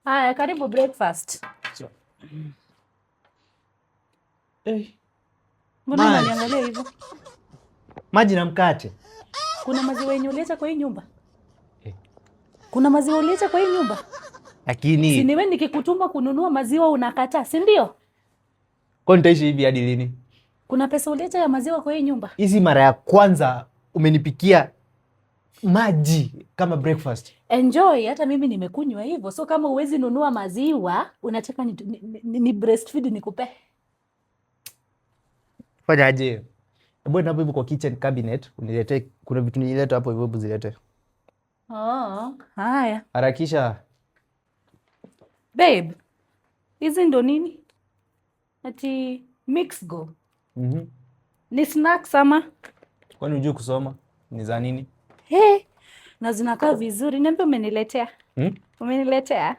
Haya, karibu breakfast. So. Mbona unaniangalia hivyo? Maji na mkate. Kuna maziwa yenye uliacha kwa hii nyumba? Kuna maziwa uliacha kwa hii nyumba? Lakini si niwe nikikutuma kununua maziwa unakataa, si ndio? Kwa nitaishi hivi hadi lini? Kuna pesa uliacha ya maziwa kwa hii nyumba? Hizi mara ya kwanza umenipikia maji kama breakfast. Enjoy, hata mimi nimekunywa hivyo. So kama uwezi nunua maziwa, unataka ni breastfeed nikupe? Fanya aje? Hebu hapo hivyo kwa kitchen cabinet, uniletee kuna vitu nilileta hapo hivyo zilete. Haya. Harakisha. Babe, hizi ndo nini? Ati mix go. Ni snacks ama? Kwani hujui kusoma? Ni za nini? Na zinakaa vizuri. Niambia umeniletea. Umeniletea?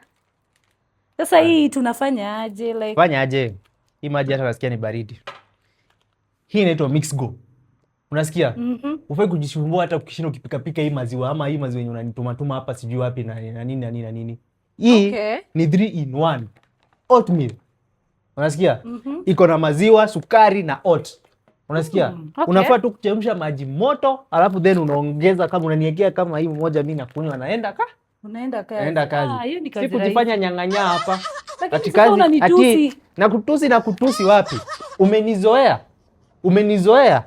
Sasa hii tunafanya aje like? Fanya aje? Hii maji hata nasikia ni baridi. Hii inaitwa mix go. Unasikia? Ufai kujisumbua hata ukishinda ukipika hii maziwa ama hii maziwa yenye unanituma hapa sijui wapi na nini. Hii ni 3 in 1. Oatmeal. Unasikia? Iko na maziwa, sukari na oat. Unasikia? Unafaa tu kuchemsha maji moto, alafu then unaongeza kama unaniwekea kama hii moja mimi nakunywa naenda kazi. Hiyo ni kazi. Si kujifanya nyang'anya hapa. Ati kazi na kutusi wapi? Umenizoea.